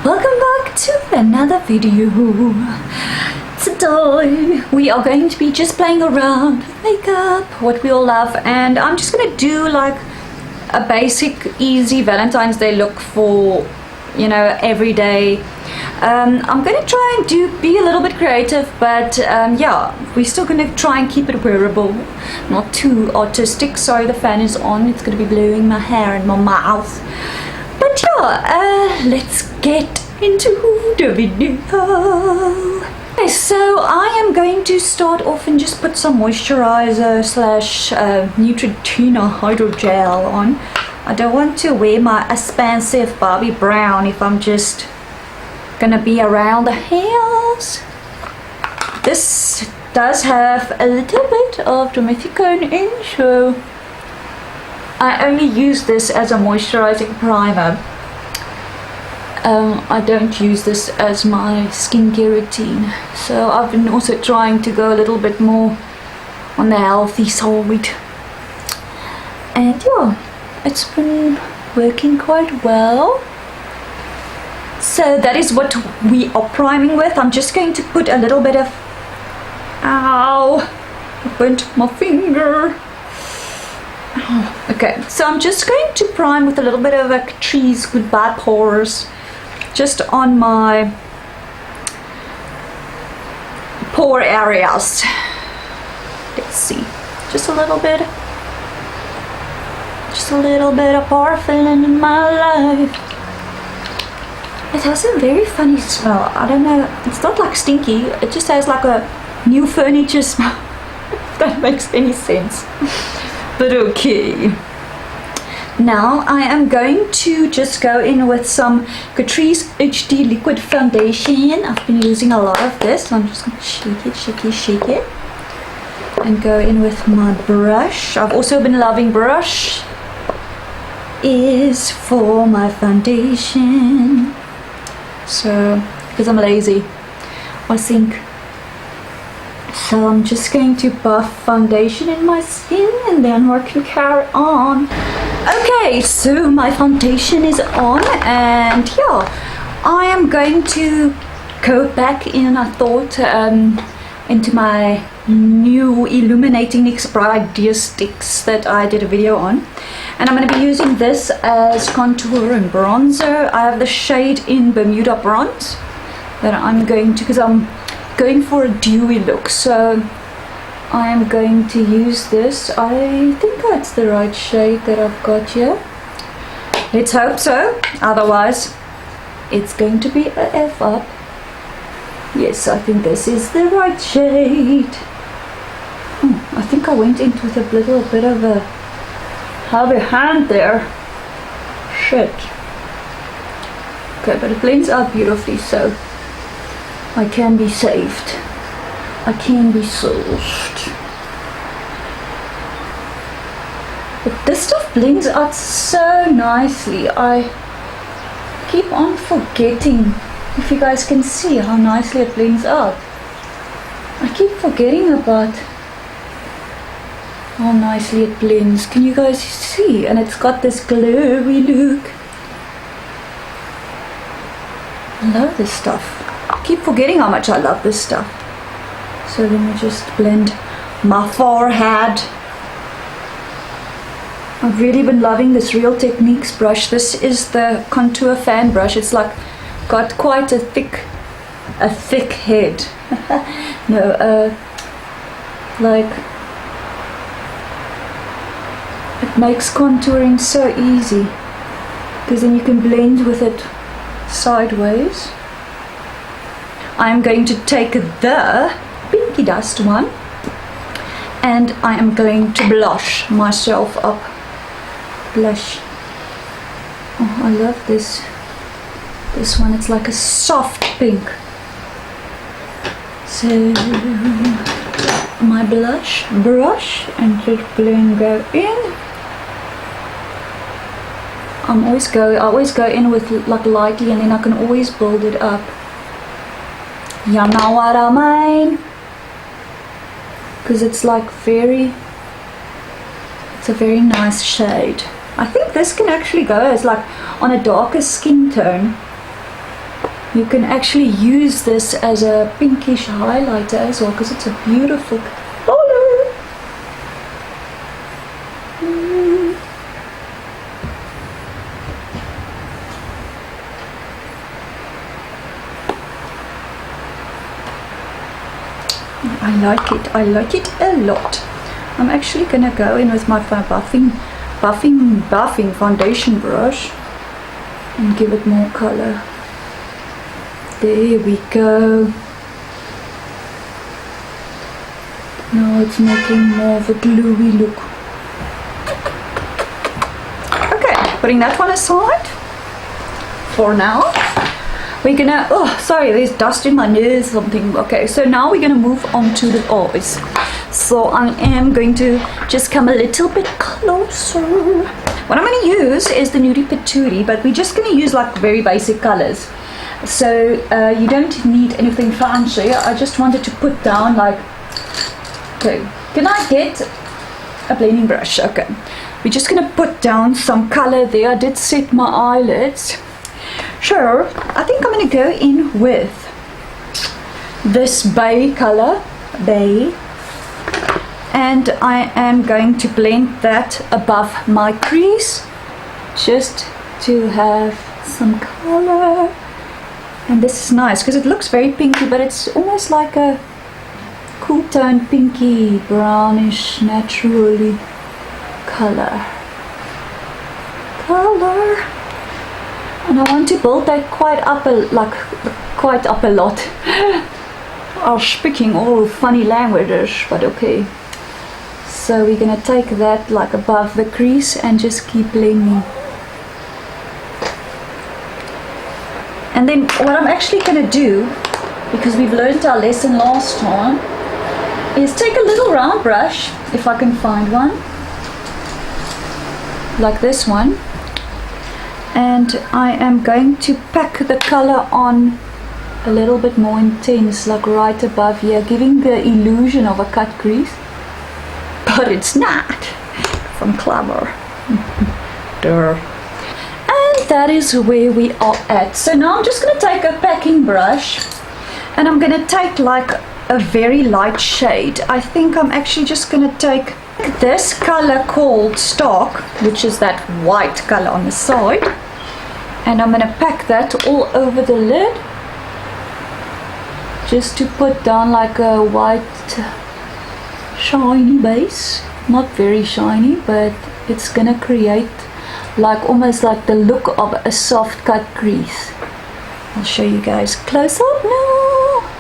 Welcome back to another video. Today we are going to be just playing around with makeup, what we all love, and I'm just gonna do like a basic easy Valentine's Day look for, you know, every day. I'm gonna try and be a little bit creative, but yeah, we're still gonna try and keep it wearable, not too artistic. Sorry, the fan is on, it's gonna be blowing my hair and my mouth. But yeah, let's get into the video. Okay, so I am going to start off and just put some moisturizer slash Neutrogena hydrogel on. I don't want to wear my expensive Bobbi Brown if I'm just gonna be around the house. This does have a little bit of dimethicone in, so I only use this as a moisturizing primer. I don't use this as my skincare routine, so I've been also trying to go a little bit more on the healthy side, and yeah, it's been working quite well. So that is what we are priming with. I'm just going to put a little bit of, ow, I burnt my finger. Okay, so I'm just going to prime with a little bit of a Catrice Goodbye Pores just on my pore areas. Let's see, just a little bit of paraffin in my life. It has a very funny smell. I don't know, it's not like stinky, it just has like a new furniture smell, if that makes any sense. But okay, now I am going to just go in with some Catrice HD liquid foundation. I've been using a lot of this, so I'm just going to shake it and go in with my brush. I've also been loving brush is for my foundation, so because I'm lazy, I think. So I'm just going to buff foundation in my skin and then we can carry on. Okay, so my foundation is on, and yeah, I am going to go back in, I thought, into my new Illuminating NenaH Bright Deer Sticks that I did a video on. And I'm going to be using this as contour and bronzer. I have the shade in Bermuda Bronze that I'm going to, because I'm going for a dewy look, so I am going to use this. I think that's the right shade that I've got here. Let's hope so, otherwise it's going to be a F up. Yes, I think this is the right shade. I think I went into with a little bit of a heavy hand there. Shit. Okay, but it blends out beautifully, so I can be saved. I can be sourced. But this stuff blends out so nicely. I keep on forgetting, if you guys can see how nicely it blends out. I keep forgetting about how nicely it blends. Can you guys see? And it's got this glowy look. I love this stuff. I keep forgetting how much I love this stuff. So let me just blend my forehead. I've really been loving this Real Techniques brush. This is the contour fan brush. It's like got quite a thick head. No, like it makes contouring so easy, because then you can blend with it sideways. I'm going to take the Pinkie Dust one, and I am going to blush myself up. Blush. Oh, I love this one. It's like a soft pink. So my blush brush and just blend go in. I always go in with like lightly, and then I can always build it up. You know what I mean? Because it's like it's a very nice shade. I think this can actually go as like on a darker skin tone. You can actually use this as a pinkish highlighter as well because it's a beautiful color. I like it a lot. I'm actually gonna go in with my buffing foundation brush and give it more color. There we go. Now it's making more of a gluey look. Okay, putting that one aside for now. We're gonna, oh sorry, there's dust in my nose or something. Okay, so now we're gonna move on to the eyes. So I am going to just come a little bit closer. What I'm gonna use is the Nudie Patootie, but we're just gonna use like very basic colors. So you don't need anything fancy. I just wanted to put down like, okay, can I get a blending brush? Okay, we're just gonna put down some color there. I did set my eyelids. Sure, I think I'm going to go in with this bay color, bay, and I am going to blend that above my crease just to have some color. And this is nice because it looks very pinky, but it's almost like a cool tone pinky, brownish, naturally color. And I want to build that quite up a lot. I'm speaking all funny languages, but okay. So we're gonna take that like above the crease and just keep blending. And then what I'm actually gonna do, because we've learned our lesson last time, is take a little round brush, if I can find one, like this one. And I am going to pack the color on a little bit more intense, like right above here, giving the illusion of a cut crease, but it's not. I'm clever. And that is where we are at. So now I'm just going to take a packing brush and I'm going to take like a very light shade. I think I'm actually just going to take this color called Stock, which is that white color on the side, and I'm going to pack that all over the lid just to put down like a white shiny base. Not very shiny, but it's going to create like almost like the look of a soft cut crease. I'll show you guys close up now.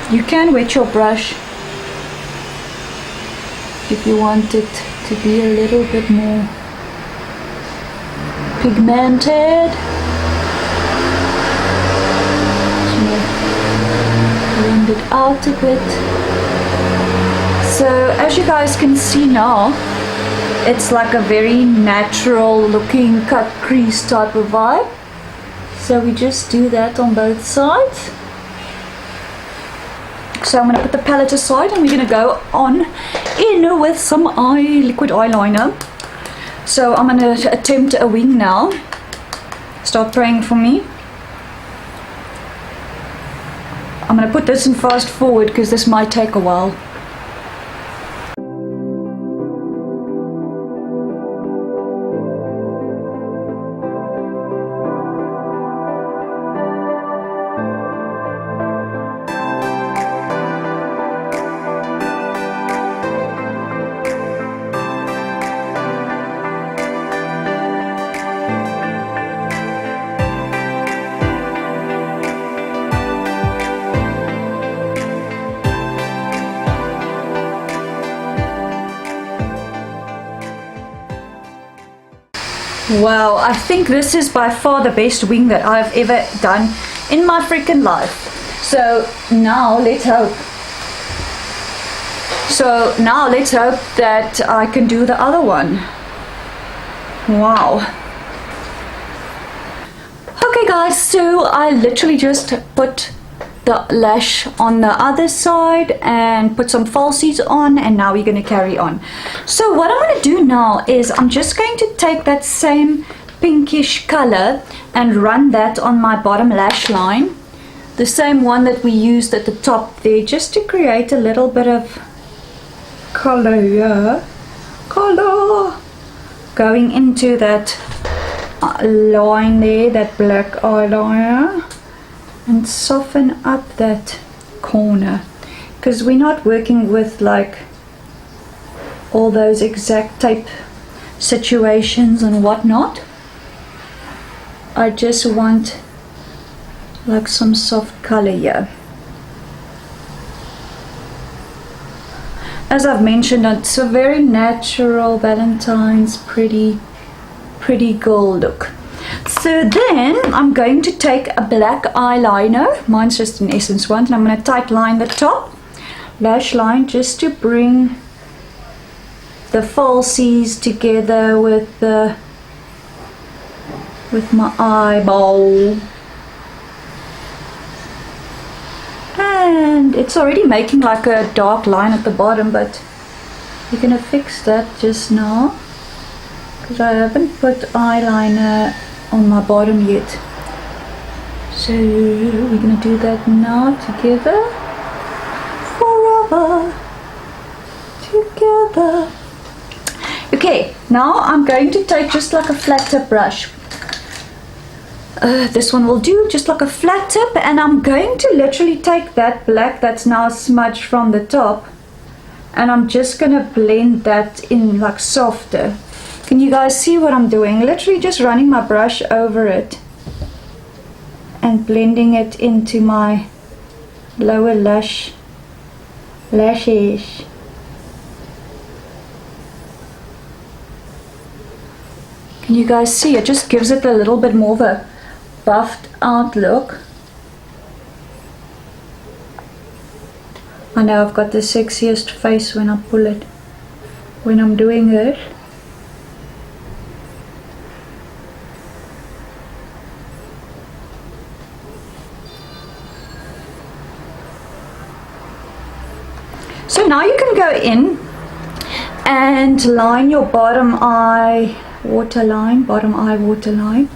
You can wet your brush if you want it to be a little bit more pigmented. Blend it out a bit. So as you guys can see now, it's like a very natural looking cut crease type of vibe. So we just do that on both sides. So I'm going to put the palette aside and we're going to go on in with some liquid eyeliner. So I'm going to attempt a wing now. Start praying for me. I'm going to put this in fast forward because this might take a while. Wow, I think this is by far the best wing that I've ever done in my freaking life. So now let's hope. That I can do the other one. Wow. Okay guys, so I literally just put the lash on the other side and put some falsies on, and now we're going to carry on. So what I'm going to do now is I'm just going to take that same pinkish color and run that on my bottom lash line, the same one that we used at the top there, just to create a little bit of color here, color going into that line there, that black eyeliner, and soften up that corner, because we're not working with like all those exact tape situations and whatnot. I just want like some soft color here. As I've mentioned, it's a very natural Valentine's pretty girl look. So then I'm going to take a black eyeliner, mine's just an Essence one, and I'm going to tight line the top lash line just to bring the falsies together with my eyebrow. And it's already making like a dark line at the bottom, but we're going to fix that just now because I haven't put eyeliner on my bottom yet. So we're going to do that now together, forever together. Okay, now I'm going to take just like a flat tip brush. This one will do, just like a flat tip, and I'm going to literally take that black that's now smudged from the top, and I'm just going to blend that in like softer. Can you guys see what I'm doing? Literally just running my brush over it and blending it into my lower lashes. Can you guys see? It just gives it a little bit more of a buffed out look. I know I've got the sexiest face when I pull it, when I'm doing it. So now you can go in and line your bottom eye waterline, bottom eye waterline.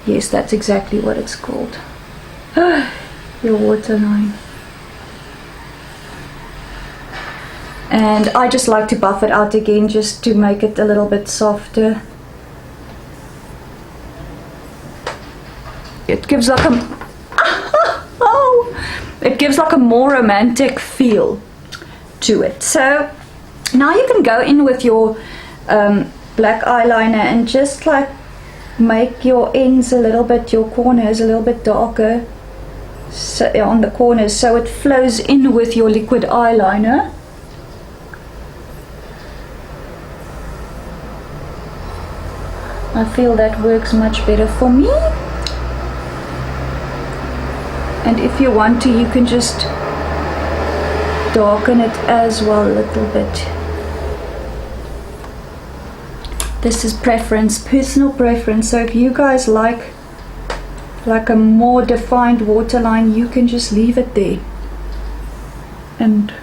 Yes, that's exactly what it's called. Your waterline. And I just like to buff it out again just to make it a little bit softer. It gives like a it gives like a more romantic feel to it. So now you can go in with your black eyeliner and just like make your ends a little bit, your corners a little bit darker, so on the corners, so it flows in with your liquid eyeliner. I feel that works much better for me. And if you want to, you can just darken it as well a little bit. This is preference, personal preference. So if you guys like a more defined waterline, you can just leave it there. And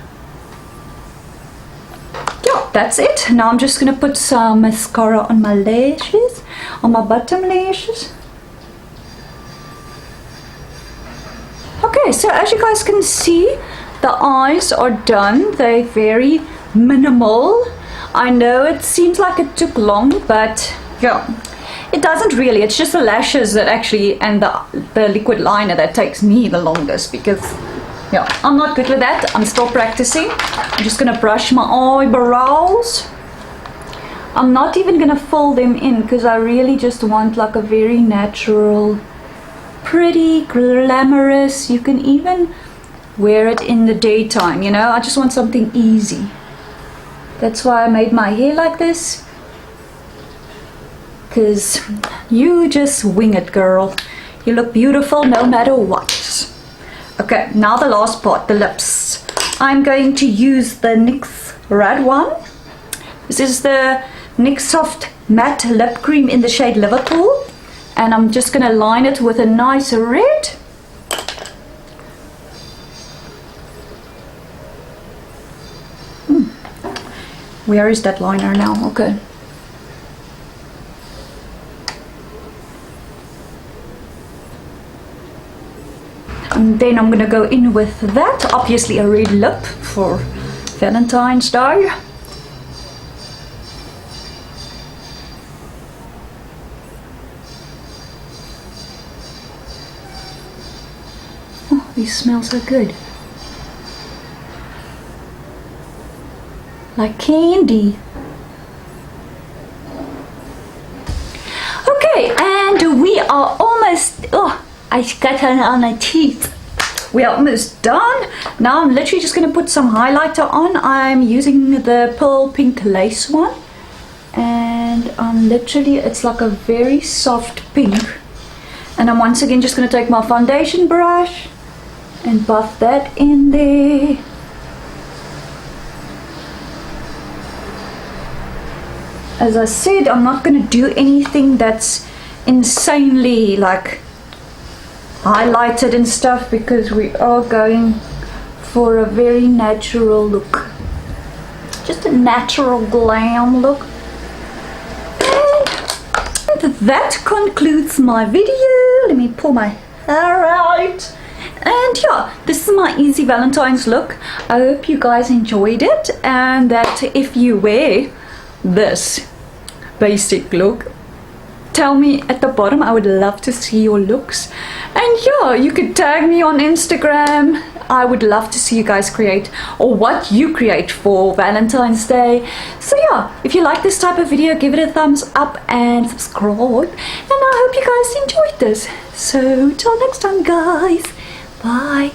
yeah, that's it. Now I'm just going to put some mascara on my lashes, on my bottom lashes. Okay, so as you guys can see, the eyes are done. They're very minimal. I know it seems like it took long, but yeah, it doesn't really. It's just the lashes that actually, and the liquid liner that takes me the longest, because yeah, I'm not good with that. I'm still practicing. I'm just gonna brush my eyebrows. I'm not even gonna fill them in because I really just want like a very natural, pretty, glamorous. You can even wear it in the daytime, you know. I just want something easy. That's why I made my hair like this, because you just wing it, girl. You look beautiful no matter what. Okay, now the last part, the lips. I'm going to use the NYX Red one. This is the NYX Soft Matte Lip Cream in the shade Liverpool, and I'm just going to line it with a nice red. Where is that liner now? Okay. And then I'm gonna go in with that. Obviously a red lip for Valentine's Day. Oh, these smell so good. Like candy. Okay, and we are almost, oh, I got it on my teeth. We are almost done. Now I'm literally just going to put some highlighter on. I'm using the pearl pink lace one. And I'm literally, it's like a very soft pink. And I'm once again just going to take my foundation brush and buff that in there. As I said, I'm not going to do anything that's insanely like highlighted and stuff, because we are going for a very natural look. Just a natural glam look. And that concludes my video. Let me pull my hair out. And yeah, this is my easy Valentine's look. I hope you guys enjoyed it, and that if you wear this basic look, tell me at the bottom. I would love to see your looks. And yeah, you could tag me on Instagram. I would love to see you guys create, or what you create for Valentine's Day. So yeah, if you like this type of video, give it a thumbs up and subscribe. And I hope you guys enjoyed this. So till next time guys, bye.